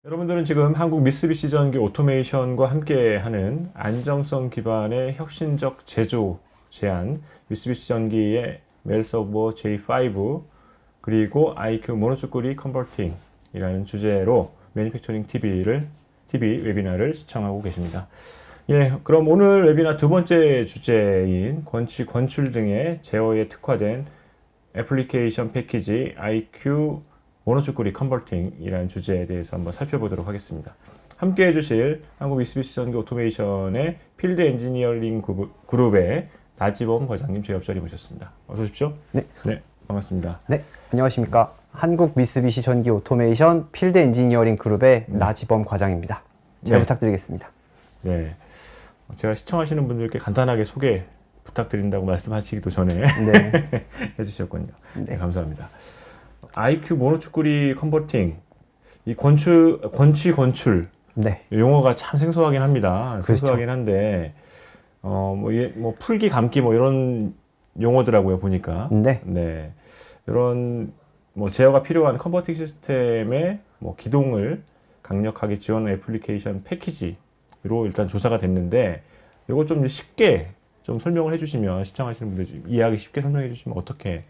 여러분들은 지금 한국 미쓰비시 전기 오토메이션과 함께하는 안정성 기반의 혁신적 제조 제안 미쓰비시 전기의 멜서버 J5 그리고 IQ 모노쭈꾸리 컨버팅이라는 주제로 매니팩처링 TV 웨비나를 시청하고 계십니다. 예, 그럼 오늘 웨비나 두 번째 주제인 권치, 권출 등의 제어에 특화된 애플리케이션 패키지 IQ 모노쭈꾸리 컨버팅이라는 주제에 대해서 한번 살펴보도록 하겠습니다. 함께 해주실 한국 미쓰비시 전기 오토메이션의 필드 엔지니어링 그룹의 나지범 과장님 제 옆자리 모셨습니다. 어서 오십시오. 네. 네, 반갑습니다. 네, 안녕하십니까. 한국 미쓰비시 전기 오토메이션 필드 엔지니어링 그룹의 나지범 과장입니다. 잘 네. 부탁드리겠습니다. 네, 제가 시청하시는 분들께 간단하게 소개 부탁드린다고 말씀하시기도 전에 네. 해주셨군요. 네. 네, 감사합니다. IQ 모노쭈꾸리 컨버팅, 이 권출 네. 용어가 참 생소하긴 합니다. 그렇죠. 생소하긴 한데 뭐 풀기 감기 뭐 이런 용어더라고요 보니까. 네. 네, 이런 뭐 제어가 필요한 컨버팅 시스템의 뭐 기동을 강력하게 지원하는 애플리케이션 패키지로 일단 조사가 됐는데, 이거 좀 쉽게 좀 설명을 해주시면 시청하시는 분들 이해하기 쉽게 설명해 주시면 어떻게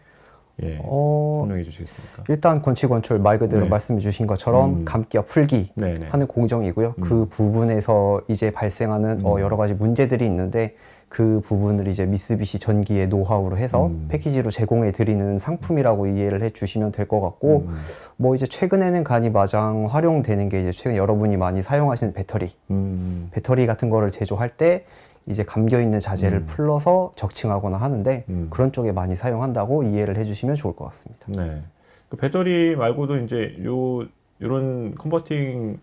설명해 주시겠습니까? 일단 권치권출 말 그대로 네. 말씀해 주신 것처럼 감기와 풀기 네네. 하는 공정이고요. 그 부분에서 이제 발생하는 여러 가지 문제들이 있는데, 그 부분을 이제 미쓰비시 전기의 노하우로 해서 패키지로 제공해 드리는 상품이라고 이해를 해 주시면 될 것 같고, 뭐 이제 최근에는 간이 마장 활용되는 게 이제 최근 여러분이 많이 사용하시는 배터리 같은 거를 제조할 때 이제 감겨 있는 자재를 풀러서 적층하거나 하는데, 그런 쪽에 많이 사용한다고 이해를 해주시면 좋을 것 같습니다. 네. 그 배터리 말고도 이제 요런 컨버팅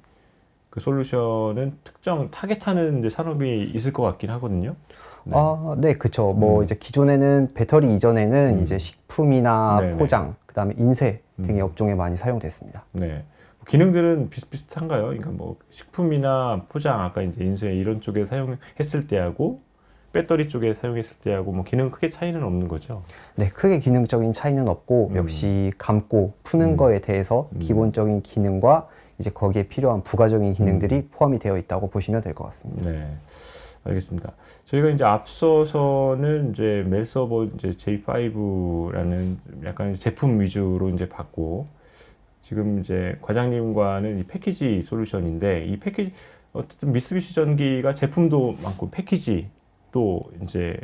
그 솔루션은 특정 타겟하는 이제 산업이 있을 것 같긴 하거든요. 네. 네, 그쵸. 뭐 이제 기존에는 배터리 이전에는 이제 식품이나 네네. 포장, 그다음에 인쇄 등의 업종에 많이 사용됐습니다. 네. 기능들은 비슷비슷한가요? 그러니까 뭐 식품이나 포장, 아까 이제 인쇄 이런 쪽에 사용했을 때하고 배터리 쪽에 사용했을 때하고 뭐 기능 크게 차이는 없는 거죠? 네, 크게 기능적인 차이는 없고 역시 감고 푸는 거에 대해서 기본적인 기능과 이제 거기에 필요한 부가적인 기능들이 포함이 되어 있다고 보시면 될 것 같습니다. 네. 알겠습니다. 저희가 이제 앞서서는 이제 멜서버 이제 J5라는 약간 제품 위주로 이제 봤고, 지금 이제 과장님과는 이 패키지 솔루션인데, 이 패키지 어쨌든 미쓰비시 전기가 제품도 많고 패키지도 이제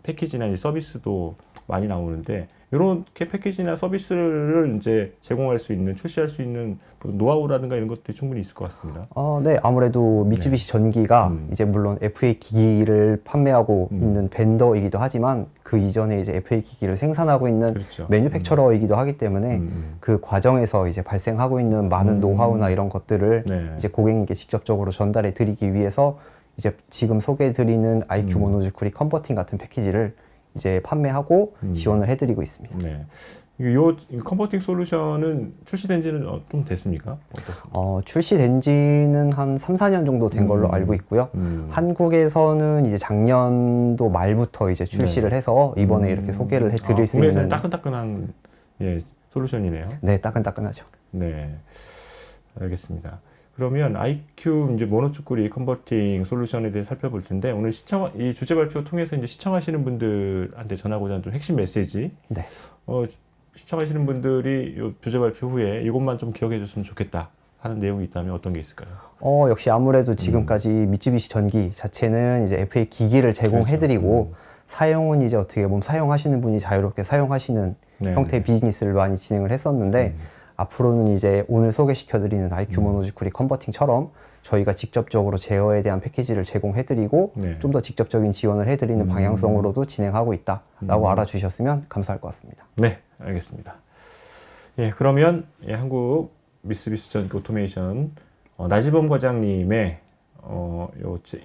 패키지나 이제 서비스도 많이 나오는데, 이렇게 패키지나 서비스를 이제 제공할 수 있는, 출시할 수 있는 노하우라든가 이런 것들이 충분히 있을 것 같습니다. 네, 아무래도 미쓰비시 전기가 이제 물론 FA 기기를 판매하고 있는 벤더이기도 하지만, 그 이전에 이제 FA 기기를 생산하고 있는 그렇죠. 매뉴팩처러이기도 하기 때문에 그 과정에서 이제 발생하고 있는 많은 노하우나 이런 것들을 네. 이제 고객님께 직접적으로 전달해 드리기 위해서 이제 지금 소개해 드리는 IQ 모노쭈꾸리 컨버팅 같은 패키지를 이제 판매하고 지원을 해드리고 있습니다. 네. 요 컨버팅 솔루션은 출시된 지는 좀 됐습니까? 어떻습니까? 출시된 지는 한 3, 4년 정도 된 걸로 알고 있고요. 한국에서는 이제 작년도 말부터 이제 출시를 해서 이번에 이렇게 소개를 해드릴 수 국내에서는 있는. 따끈따끈한 솔루션이네요. 네, 따끈따끈하죠. 네. 알겠습니다. 그러면 IQ 이제 모노쭈꾸리 컨버팅 솔루션에 대해 살펴볼 텐데, 오늘 이 주제 발표 통해서 이제 시청하시는 분들한테 전하고자 하는 좀 핵심 메시지. 네. 시청하시는 분들이 이 주제 발표 후에 이것만 좀 기억해 줬으면 좋겠다 하는 내용이 있다면 어떤 게 있을까요? 역시 아무래도 지금까지 미쓰비시 전기 자체는 이제 FA 기기를 제공해드리고, 사용은 이제 어떻게 보면 사용하시는 분이 자유롭게 사용하시는 형태의 비즈니스를 많이 진행을 했었는데, 앞으로는 이제 오늘 소개시켜드리는 IQ 모노쭈꾸리 컨버팅처럼 저희가 직접적으로 제어에 대한 패키지를 제공해드리고 좀 더 직접적인 지원을 해드리는 방향성으로도 진행하고 있다라고 알아주셨으면 감사할 것 같습니다. 네, 알겠습니다. 예, 그러면 한국 미쓰비시 전기 오토메이션 나지범 과장님의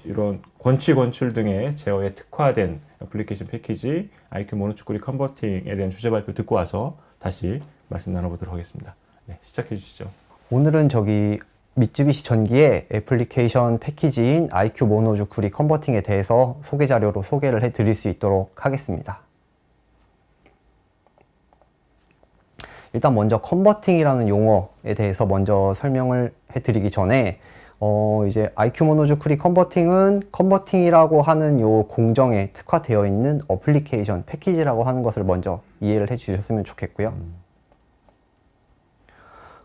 이런 권출 등의 제어에 특화된 애플리케이션 패키지 IQ 모노쭈꾸리 컨버팅에 대한 주제 발표 듣고 와서 다시 말씀 나눠보도록 하겠습니다. 네, 시작해 주시죠. 오늘은 미쓰비시 전기의 애플리케이션 패키지인 IQ 모노쭈꾸리 컨버팅에 대해서 소개 자료로 소개를 해드릴 수 있도록 하겠습니다. 일단 먼저 컨버팅이라는 용어에 대해서 먼저 설명을 해드리기 전에 이제 IQ 모노주크리 컨버팅이라고 하는 요 공정에 특화되어 있는 어플리케이션 패키지라고 하는 것을 먼저 이해를 해 주셨으면 좋겠고요.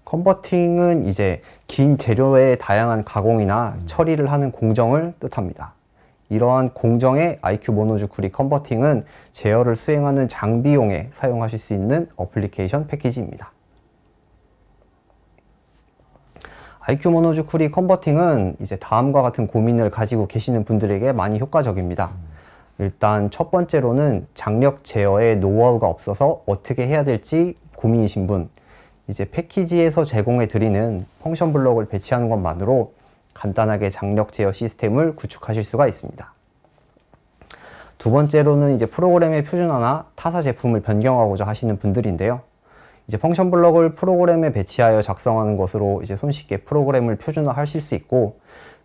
컨버팅은 이제 긴 재료의 다양한 가공이나 처리를 하는 공정을 뜻합니다. 이러한 공정의 IQ 모노주크리 컨버팅은 제어를 수행하는 장비용에 사용하실 수 있는 어플리케이션 패키지입니다. IQ 모노주크리 컨버팅은 이제 다음과 같은 고민을 가지고 계시는 분들에게 많이 효과적입니다. 일단 첫 번째로는 장력 제어에 노하우가 없어서 어떻게 해야 될지 고민이신 분, 이제 패키지에서 제공해 드리는 펑션 블럭을 배치하는 것만으로 간단하게 장력 제어 시스템을 구축하실 수가 있습니다. 두 번째로는 이제 프로그램의 표준화나 타사 제품을 변경하고자 하시는 분들인데요. 이제 펑션 블럭을 프로그램에 배치하여 작성하는 것으로 이제 손쉽게 프로그램을 표준화하실 수 있고,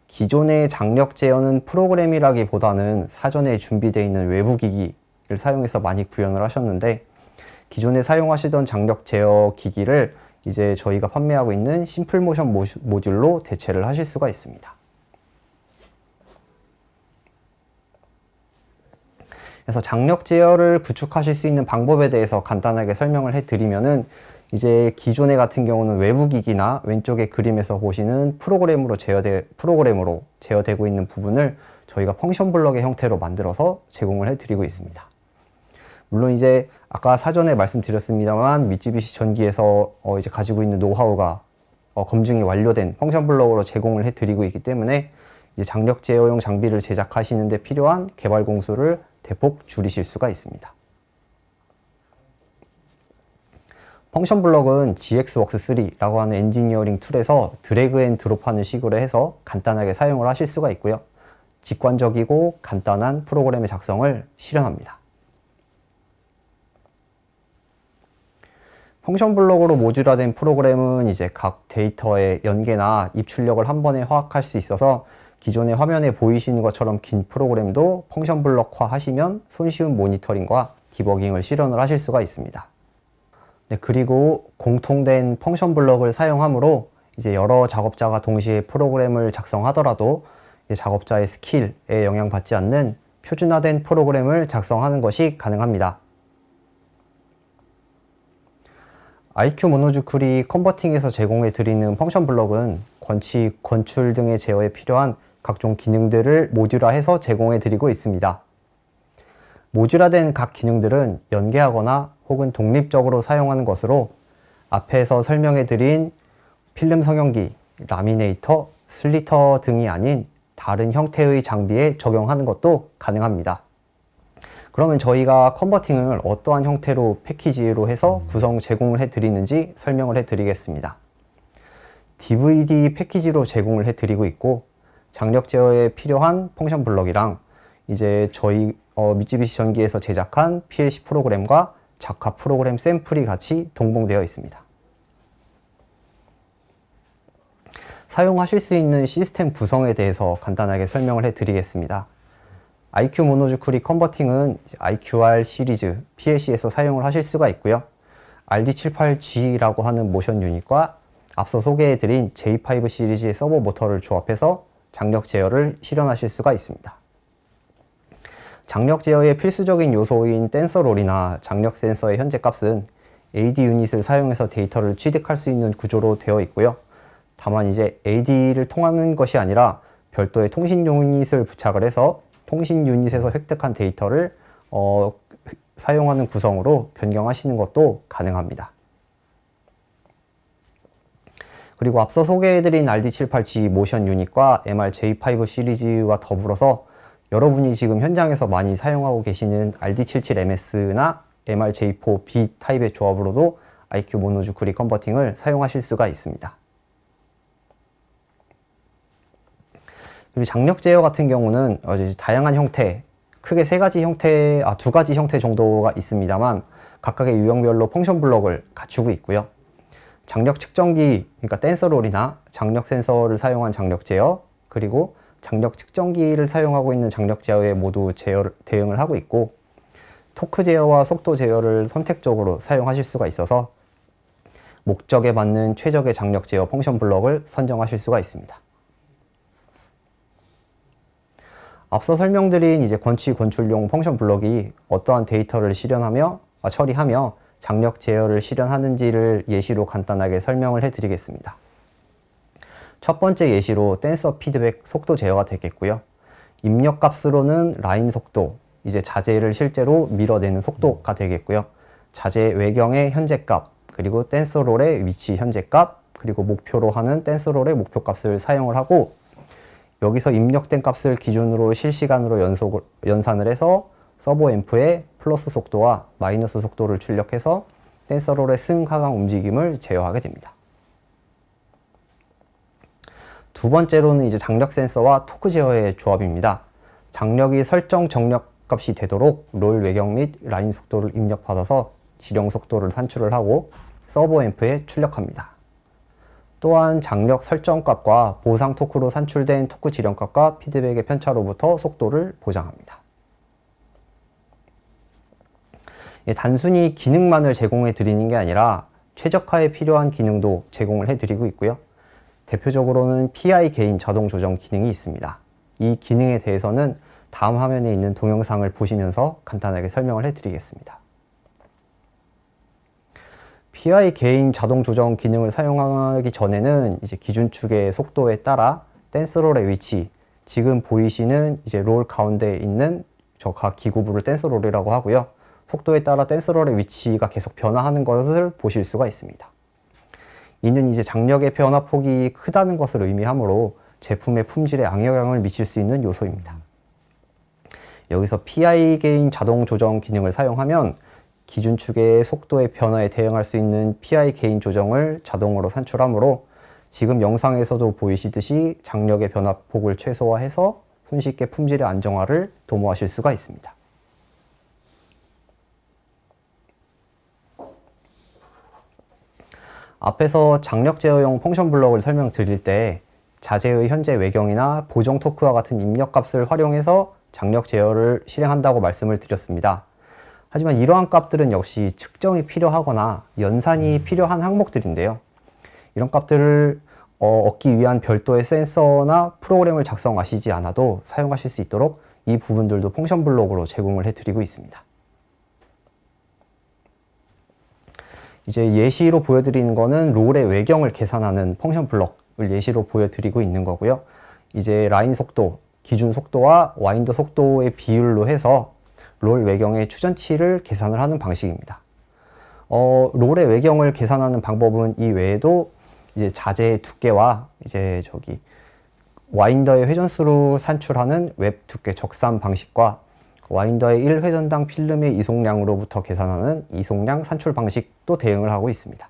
기존의 장력 제어는 프로그램이라기보다는 사전에 준비되어 있는 외부 기기를 사용해서 많이 구현을 하셨는데, 기존에 사용하시던 장력 제어 기기를 이제 저희가 판매하고 있는 심플 모션 모듈로 대체를 하실 수가 있습니다. 그래서 장력 제어를 구축하실 수 있는 방법에 대해서 간단하게 설명을 해드리면은, 이제 기존의 같은 경우는 외부 기기나 왼쪽의 그림에서 보시는 프로그램으로 제어되고 있는 부분을 저희가 펑션 블럭의 형태로 만들어서 제공을 해드리고 있습니다. 물론 이제 아까 사전에 말씀드렸습니다만 미쯔비시 전기에서 이제 가지고 있는 노하우가 검증이 완료된 펑션 블럭으로 제공을 해드리고 있기 때문에 이제 장력 제어용 장비를 제작하시는 데 필요한 개발 공수를 대폭 줄이실 수가 있습니다. 펑션 블럭은 GX웍스3라고 하는 엔지니어링 툴에서 드래그 앤 드롭하는 식으로 해서 간단하게 사용을 하실 수가 있고요. 직관적이고 간단한 프로그램의 작성을 실현합니다. 펑션 블럭으로 모듈화된 프로그램은 이제 각 데이터의 연계나 입출력을 한 번에 화학할 수 있어서 기존의 화면에 보이시는 것처럼 긴 프로그램도 펑션 블럭화 하시면 손쉬운 모니터링과 디버깅을 실현을 하실 수가 있습니다. 네, 그리고 공통된 펑션 블럭을 사용하므로 이제 여러 작업자가 동시에 프로그램을 작성하더라도 작업자의 스킬에 영향받지 않는 표준화된 프로그램을 작성하는 것이 가능합니다. IQ 모노주크리 컨버팅에서 제공해 드리는 펑션 블럭은 권칙, 권출 등의 제어에 필요한 각종 기능들을 모듈화해서 제공해 드리고 있습니다. 모듈화된 각 기능들은 연계하거나 혹은 독립적으로 사용하는 것으로 앞에서 설명해 드린 필름 성형기, 라미네이터, 슬리터 등이 아닌 다른 형태의 장비에 적용하는 것도 가능합니다. 그러면 저희가 컨버팅을 어떠한 형태로 패키지로 해서 구성 제공을 해드리는지 설명을 해드리겠습니다. DVD 패키지로 제공을 해드리고 있고, 장력 제어에 필요한 펑션 블럭이랑 이제 저희 미쯔비시 전기에서 제작한 PLC 프로그램과 작화 프로그램 샘플이 같이 동봉되어 있습니다. 사용하실 수 있는 시스템 구성에 대해서 간단하게 설명을 해드리겠습니다. IQ 모노주크리 컨버팅은 IQR 시리즈 PLC에서 사용을 하실 수가 있고요. RD78G라고 하는 모션 유닛과 앞서 소개해드린 J5 시리즈의 서버 모터를 조합해서 장력 제어를 실현하실 수가 있습니다. 장력 제어의 필수적인 요소인 댄서 롤이나 장력 센서의 현재 값은 AD 유닛을 사용해서 데이터를 취득할 수 있는 구조로 되어 있고요. 다만 이제 AD를 통하는 것이 아니라 별도의 통신 유닛을 부착을 해서 통신 유닛에서 획득한 데이터를 사용하는 구성으로 변경하시는 것도 가능합니다. 그리고 앞서 소개해드린 RD78G 모션 유닛과 MR-J5 시리즈와 더불어서 여러분이 지금 현장에서 많이 사용하고 계시는 RD77MS나 MR-J4B 타입의 조합으로도 IQ 모노주크리 컨버팅을 사용하실 수가 있습니다. 그리고 장력 제어 같은 경우는 다양한 형태, 크게 두 가지 형태 정도가 있습니다만 각각의 유형별로 펑션 블럭을 갖추고 있고요. 장력 측정기, 그러니까 댄서롤이나 장력 센서를 사용한 장력 제어, 그리고 장력 측정기를 사용하고 있는 장력 제어에 모두 대응을 하고 있고, 토크 제어와 속도 제어를 선택적으로 사용하실 수가 있어서 목적에 맞는 최적의 장력 제어 펑션 블럭을 선정하실 수가 있습니다. 앞서 설명드린 이제 권치 권출용 펑션 블럭이 어떠한 데이터를 처리하며 장력 제어를 실현하는지를 예시로 간단하게 설명을 해드리겠습니다. 첫 번째 예시로 댄서 피드백 속도 제어가 되겠고요. 입력 값으로는 라인 속도, 이제 자재를 실제로 밀어내는 속도가 되겠고요. 자재 외경의 현재 값, 그리고 댄서 롤의 위치 현재 값, 그리고 목표로 하는 댄서 롤의 목표 값을 사용을 하고, 여기서 입력된 값을 기준으로 실시간으로 연산을 해서 서버 앰프의 플러스 속도와 마이너스 속도를 출력해서 댄서 롤의 승 하강 움직임을 제어하게 됩니다. 두 번째로는 이제 장력 센서와 토크 제어의 조합입니다. 장력이 설정 정력 값이 되도록 롤 외경 및 라인 속도를 입력받아서 지령 속도를 산출을 하고 서버 앰프에 출력합니다. 또한 장력 설정 값과 보상 토크로 산출된 토크 지령 값과 피드백의 편차로부터 속도를 보장합니다. 단순히 기능만을 제공해 드리는 게 아니라 최적화에 필요한 기능도 제공을 해 드리고 있고요. 대표적으로는 PI 개인 자동 조정 기능이 있습니다. 이 기능에 대해서는 다음 화면에 있는 동영상을 보시면서 간단하게 설명을 해 드리겠습니다. PI 개인 자동 조정 기능을 사용하기 전에는 이제 기준축의 속도에 따라 댄스 롤의 위치, 지금 보이시는 이제 롤 가운데 있는 저 각 기구부를 댄스 롤이라고 하고요. 속도에 따라 댄스 롤의 위치가 계속 변화하는 것을 보실 수가 있습니다. 이는 이제 장력의 변화폭이 크다는 것을 의미하므로 제품의 품질에 악영향을 미칠 수 있는 요소입니다. 여기서 PI 개인 자동 조정 기능을 사용하면 기준축의 속도의 변화에 대응할 수 있는 PI 개인 조정을 자동으로 산출하므로 지금 영상에서도 보이시듯이 장력의 변화폭을 최소화해서 손쉽게 품질의 안정화를 도모하실 수가 있습니다. 앞에서 장력 제어용 펑션 블럭을 설명드릴 때 자재의 현재 외경이나 보정 토크와 같은 입력 값을 활용해서 장력 제어를 실행한다고 말씀을 드렸습니다. 하지만 이러한 값들은 역시 측정이 필요하거나 연산이 필요한 항목들인데요. 이런 값들을 얻기 위한 별도의 센서나 프로그램을 작성하시지 않아도 사용하실 수 있도록 이 부분들도 펑션 블록으로 제공을 해드리고 있습니다. 이제 예시로 보여드리는 거는 롤의 외경을 계산하는 펑션 블럭을 예시로 보여드리고 있는 거고요. 이제 라인 속도, 기준 속도와 와인더 속도의 비율로 해서 롤 외경의 추전치를 계산을 하는 방식입니다. 롤의 외경을 계산하는 방법은 이 외에도 이제 자재의 두께와 이제 와인더의 회전수로 산출하는 웹 두께 적산 방식과 와인더의 1회전당 필름의 이송량으로부터 계산하는 이송량 산출 방식도 대응을 하고 있습니다.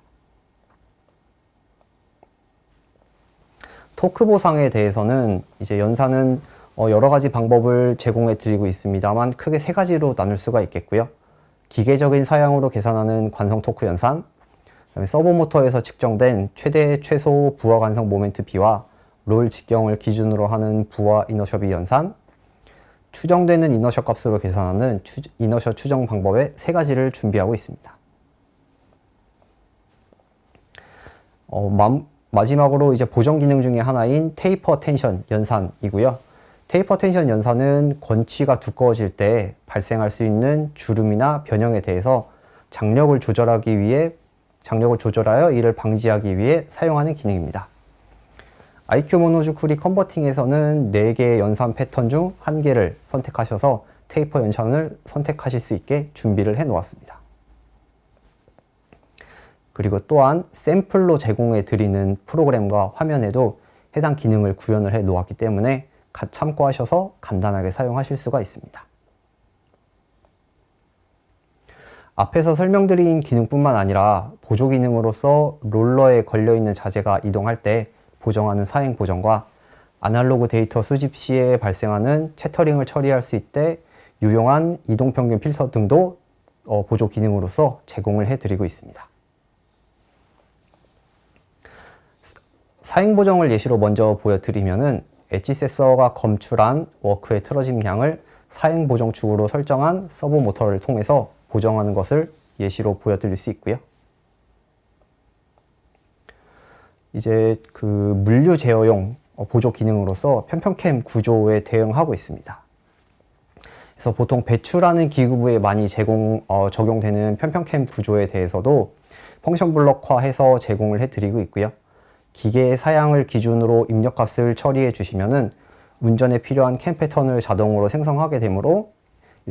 토크 보상에 대해서는 이제 연산은 여러 가지 방법을 제공해 드리고 있습니다만 크게 세 가지로 나눌 수가 있겠고요. 기계적인 사양으로 계산하는 관성 토크 연산, 그다음에 서버 모터에서 측정된 최대 최소 부하 관성 모멘트 B와 롤 직경을 기준으로 하는 부하 이너셔 B 연산, 추정되는 이너셔 값으로 계산하는 이너셔 추정 방법의 세 가지를 준비하고 있습니다. 마지막으로 이제 보정 기능 중에 하나인 테이퍼 텐션 연산이고요. 테이퍼 텐션 연산은 권치가 두꺼워질 때 발생할 수 있는 주름이나 변형에 대해서 장력을 조절하여 이를 방지하기 위해 사용하는 기능입니다. IQ 모노즈쿠리 컨버팅에서는 4개의 연산 패턴 중 1개를 선택하셔서 테이퍼 연산을 선택하실 수 있게 준비를 해 놓았습니다. 그리고 또한 샘플로 제공해 드리는 프로그램과 화면에도 해당 기능을 구현을 해 놓았기 때문에 참고하셔서 간단하게 사용하실 수가 있습니다. 앞에서 설명드린 기능뿐만 아니라 보조 기능으로서 롤러에 걸려있는 자재가 이동할 때 보정하는 사행 보정과 아날로그 데이터 수집 시에 발생하는 채터링을 처리할 수 있게 유용한 이동평균 필터 등도 보조 기능으로서 제공을 해드리고 있습니다. 사행 보정을 예시로 먼저 보여드리면은 엣지 센서가 검출한 워크의 틀어짐량을 사행 보정축으로 설정한 서버 모터를 통해서 보정하는 것을 예시로 보여드릴 수 있고요. 이제 그 물류 제어용 보조 기능으로서 편편캠 구조에 대응하고 있습니다. 그래서 보통 배출하는 기구부에 많이 적용되는 편편캠 구조에 대해서도 펑션 블럭화해서 제공을 해드리고 있고요. 기계의 사양을 기준으로 입력값을 처리해 주시면은 운전에 필요한 캠 패턴을 자동으로 생성하게 되므로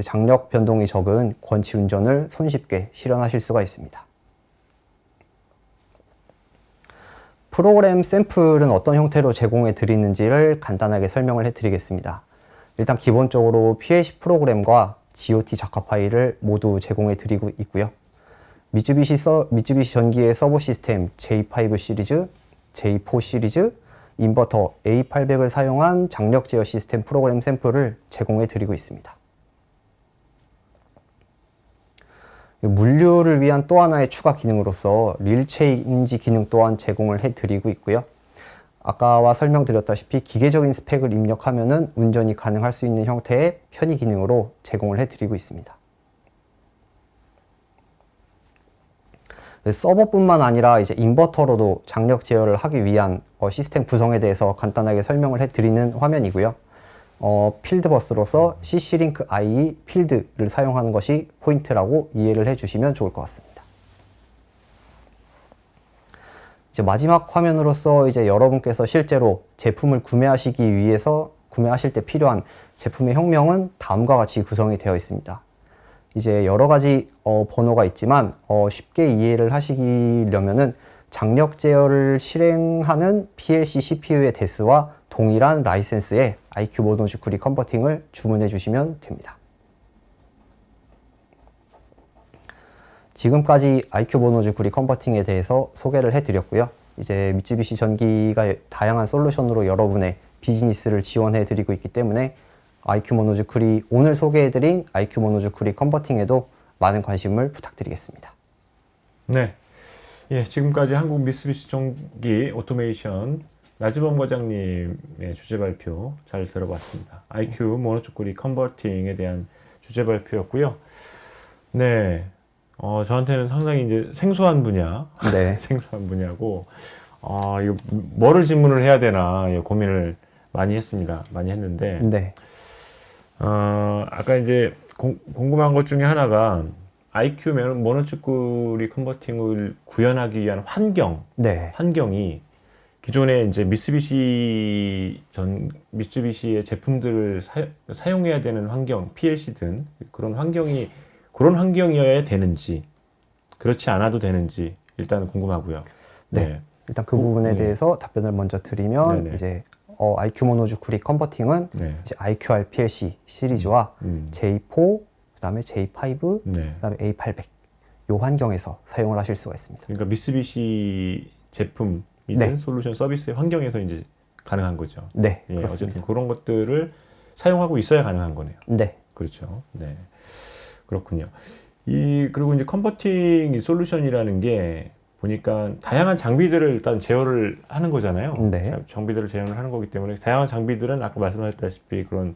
장력 변동이 적은 권치 운전을 손쉽게 실현하실 수가 있습니다. 프로그램 샘플은 어떤 형태로 제공해 드리는지를 간단하게 설명을 해 드리겠습니다. 일단 기본적으로 PLC 프로그램과 GOT 작화 파일을 모두 제공해 드리고 있고요. 미쯔비시 전기의 서버 시스템 J5 시리즈, J4 시리즈, 인버터 A800을 사용한 장력 제어 시스템 프로그램 샘플을 제공해 드리고 있습니다. 물류를 위한 또 하나의 추가 기능으로서 릴 체인지 기능 또한 제공을 해드리고 있고요. 아까와 설명드렸다시피 기계적인 스펙을 입력하면은 운전이 가능할 수 있는 형태의 편의 기능으로 제공을 해드리고 있습니다. 서버뿐만 아니라 이제 인버터로도 장력 제어를 하기 위한 시스템 구성에 대해서 간단하게 설명을 해드리는 화면이고요. 필드버스로서 CC-링크 IE 필드를 사용하는 것이 포인트라고 이해를 해주시면 좋을 것 같습니다. 이제 마지막 화면으로서 이제 여러분께서 실제로 제품을 구매하실 때 필요한 제품의 형명은 다음과 같이 구성이 되어 있습니다. 이제 여러 가지 번호가 있지만 쉽게 이해를 하시려면은 장력 제어를 실행하는 PLC CPU의 대수와 동일한 라이센스의 IQ 모노주크리 컨버팅을 주문해 주시면 됩니다. 지금까지 IQ 모노주크리 컨버팅에 대해서 소개를 해드렸고요. 이제 미쯔비시 전기가 다양한 솔루션으로 여러분의 비즈니스를 지원해 드리고 있기 때문에 오늘 소개해드린 IQ 모노주크리 컨버팅에도 많은 관심을 부탁드리겠습니다. 네. 예, 지금까지 한국 미쓰비시 전기 오토메이션 나지범 과장님의 주제 발표 잘 들어봤습니다. IQ 모노주크리 컨버팅에 대한 주제 발표였고요. 네. 저한테는 상당히 이제 생소한 분야, 네. 생소한 분야고, 이거 뭐를 질문을 해야 되나 고민을 많이 했습니다. 많이 했는데, 네. 아까 이제 궁금한 것 중에 하나가 IQ 모노주크리 컨버팅을 구현하기 위한 환경이 기존에 이제 미쓰비시의 제품들을 사용해야 되는 환경, PLC든 그런 환경이어야 되는지, 그렇지 않아도 되는지 일단 궁금하고요. 네. 일단 그 부분에 대해서 답변을 먼저 드리면 네네. 이제 IQ 모노주크리 컨버팅은 네. 이제 IQR PLC 시리즈와 J4, 그다음에 J5, 네. 그다음에 A800 요 환경에서 사용을 하실 수가 있습니다. 그러니까 미쓰비시 제품이든 네. 솔루션 서비스의 환경에서 이제 가능한 거죠. 네, 예, 그렇습니다. 어쨌든 그런 것들을 사용하고 있어야 가능한 거네요. 네. 그렇죠. 네. 그렇군요. 그리고 이제 컨버팅 솔루션이라는 게 보니까 다양한 장비들을 일단 제어를 하는 거잖아요. 네. 장비들을 제어를 하는 거기 때문에 다양한 장비들은 아까 말씀하셨다시피 그런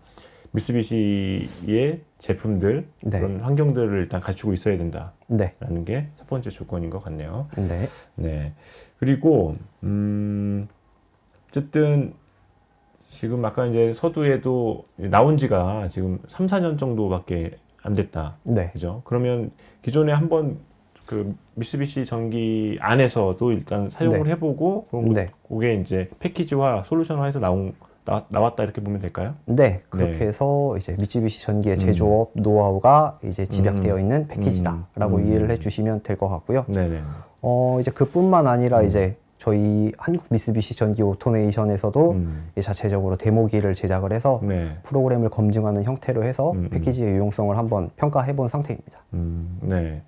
미쓰비시의 제품들, 네. 그런 환경들을 일단 갖추고 있어야 된다라는 네. 게 첫 번째 조건인 것 같네요. 네. 네. 그리고 어쨌든 지금 아까 이제 서두에도 나온 지가 지금 3, 4년 정도밖에 안 됐다. 네. 그죠? 그러면 기존에 한번 그 미쓰비시 전기 안에서도 일단 사용을 네. 해보고 그럼 네. 그게 이제 패키지화, 솔루션화해서 나왔다 이렇게 보면 될까요? 네, 그렇게 네. 해서 이제 미쯔비시 전기의 제조업 노하우가 이제 집약되어 있는 음. 패키지다라고 이해를 해주시면 될 것 같고요. 네네. 이제 그뿐만 아니라 이제 저희 한국 미쓰비시 전기 오토메이션에서도 이제 자체적으로 데모기를 제작을 해서 네. 프로그램을 검증하는 형태로 해서 패키지의 유용성을 한번 평가해 본 상태입니다. 네.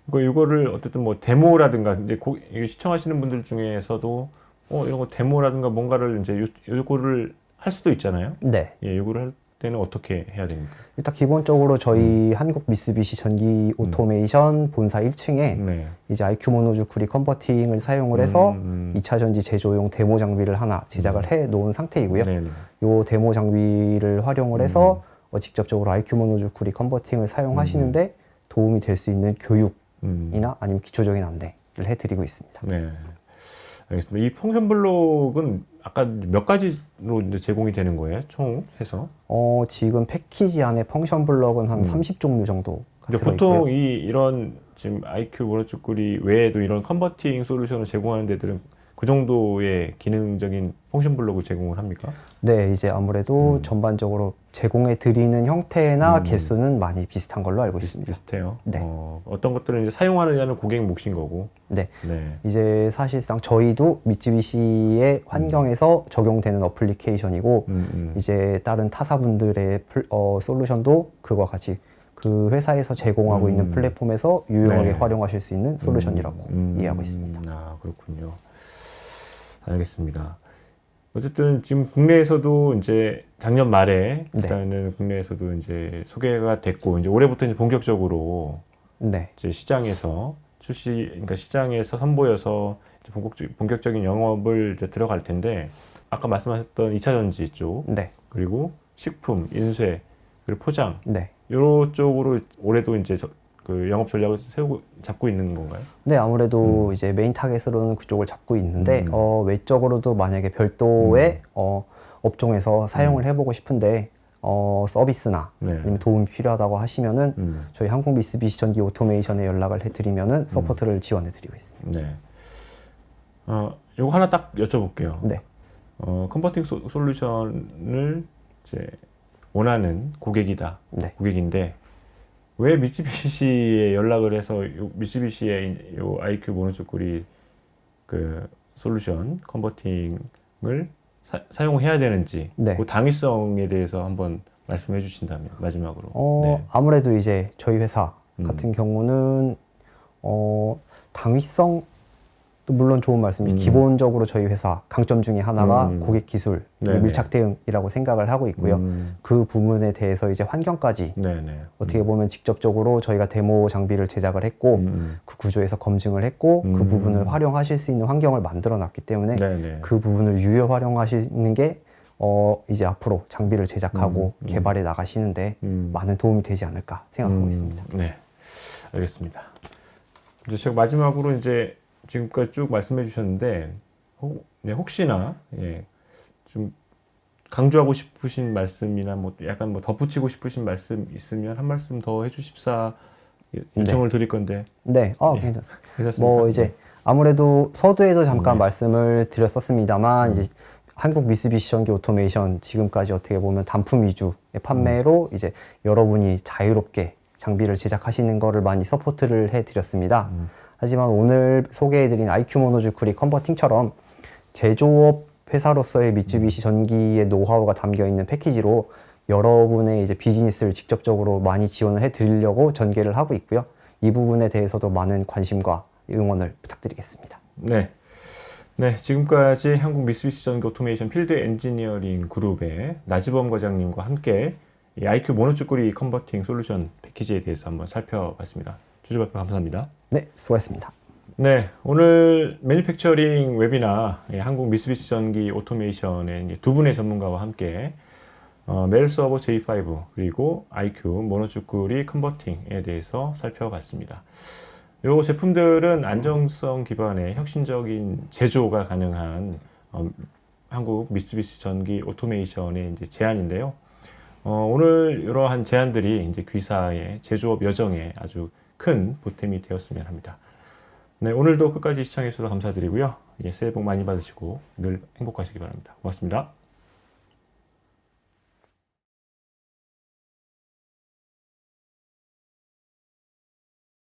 이거를 어쨌든 뭐 데모라든가 이제 이게 시청하시는 분들 중에서도 이런 거 데모라든가 뭔가를 이제 요거를 할 수도 있잖아요. 네. 예, 요거를 할 때는 어떻게 해야 됩니까? 일단 기본적으로 저희 한국 미쓰비시 전기 오토메이션 본사 1층에 네. 이제 IQ 모노주크리 컨버팅을 사용을 해서 2차 전지 제조용 데모 장비를 하나 제작을 해 놓은 상태이고요. 네네. 요 데모 장비를 활용을 해서 직접적으로 IQ 모노주크리 컨버팅을 사용하시는데 도움이 될 수 있는 교육이나 아니면 기초적인 안내를 해드리고 있습니다. 네. 알겠습니다. 이 펑션 블록은 아까 몇 가지로 이제 제공이 되는 거예요? 총 해서? 지금 패키지 안에 펑션 블럭은 한 30종류 정도 근데 들어있고요. 보통 이런 지금 IQ 모노쭈꾸리 외에도 이런 컨버팅 솔루션을 제공하는 데들은 그 정도의 기능적인 펑션 블록을 제공을 합니까? 네, 이제 아무래도 전반적으로 제공해 드리는 형태나 개수는 많이 비슷한 걸로 알고 있습니다. 비슷해요. 네. 어떤 것들은 이제 사용하느냐는 고객 몫인 거고. 네. 네. 이제 사실상 저희도 미쯔비시의 환경에서 적용되는 어플리케이션이고 이제 다른 타사분들의 솔루션도 그와 같이 그 회사에서 제공하고 있는 플랫폼에서 유용하게 네. 활용하실 수 있는 솔루션이라고 이해하고 있습니다. 아, 그렇군요. 알겠습니다. 어쨌든 지금 국내에서도 이제 작년 말에 네. 일단은 국내에서도 이제 소개가 됐고 이제 올해부터 이제 본격적으로 네, 이제 시장에서 그러니까 시장에서 선보여서 이제 본격적인 영업을 이제 들어갈 텐데 아까 말씀하셨던 2차 전지 쪽 네, 그리고 식품, 인쇄 그리고 포장 네. 이런 쪽으로 올해도 이제 그 영업 전략을 잡고 있는 건가요? 네, 아무래도 이제 메인 타겟으로는 그쪽을 잡고 있는데 외적으로도 만약에 별도의 업종에서 사용을 해보고 싶은데 서비스나 네. 아니면 도움이 필요하다고 하시면은 저희 한국 미쓰비시 전기 오토메이션에 연락을 해드리면은 서포트를 지원해드리고 있습니다. 네. 요거 하나 딱 여쭤볼게요. 네, 컨버팅 솔루션을 이제 원하는 고객이다. 네. 고객인데 왜 미쓰비시에 연락을 해서 미쓰비시의 요 IQ 모노쭈꾸리 그 솔루션 컨버팅을 사용해야 되는지 네. 그 당위성에 대해서 한번 말씀해 주신다면 마지막으로. 네. 아무래도 이제 저희 회사 같은 경우는 당위성 또 물론 좋은 말씀이죠. 기본적으로 저희 회사 강점 중에 하나가 고객 기술 네네. 밀착 대응이라고 생각을 하고 있고요. 그 부분에 대해서 이제 환경까지 네네. 어떻게 보면 직접적으로 저희가 데모 장비를 제작을 했고 그 구조에서 검증을 했고 그 부분을 활용하실 수 있는 환경을 만들어 놨기 때문에 네네. 그 부분을 유효 활용하시는 게 이제 앞으로 장비를 제작하고 개발해 나가시는데 많은 도움이 되지 않을까 생각하고 있습니다. 네, 알겠습니다. 이제 제가 마지막으로 이제 지금까지 쭉 말씀해 주셨는데 혹시나 좀 강조하고 싶으신 말씀이나 뭐 약간 뭐 덧붙이고 싶으신 말씀 있으면 한 말씀 더 해주십사 요청을 드릴 건데. 네, 괜찮습니다. 괜찮습니까? 뭐 이제 아무래도 서두에도 잠깐 말씀을 드렸었습니다만 이제 한국 미쓰비시 전기 오토메이션 지금까지 어떻게 보면 단품 위주의 판매로 이제 여러분이 자유롭게 장비를 제작하시는 거를 많이 서포트를 해드렸습니다. 하지만 오늘 소개해드린 IQ 모노쭈꾸리 컨버팅처럼 제조업 회사로서의 미쓰비시 전기의 노하우가 담겨 있는 패키지로 여러분의 이제 비즈니스를 직접적으로 많이 지원을 해드리려고 전개를 하고 있고요. 이 부분에 대해서도 많은 관심과 응원을 부탁드리겠습니다. 네. 네, 지금까지 한국 미쓰비시 전기 오토메이션 필드 엔지니어링 그룹의 나지범 과장님과 함께 이 IQ 모노쭈꾸리 컨버팅 솔루션 패키지에 대해서 한번 살펴봤습니다. 주주 발표 감사합니다. 네, 수고하셨습니다. 네, 오늘 매니팩처링 웨비나 한국 미쓰비시 전기 오토메이션의 두 분의 전문가와 함께 메일 서버 J5 그리고 IQ 모노쭈꾸리 컨버팅에 대해서 살펴봤습니다. 이 제품들은 안정성 기반의 혁신적인 제조가 가능한 한국 미쓰비시 전기 오토메이션의 이제 제안인데요. 오늘 이러한 제안들이 이제 귀사의 제조업 여정에 아주 큰 보탬이 되었으면 합니다. 네, 오늘도 끝까지 시청해 주셔서 감사드리고요. 새해 복 많이 받으시고 늘 행복하시기 바랍니다. 고맙습니다.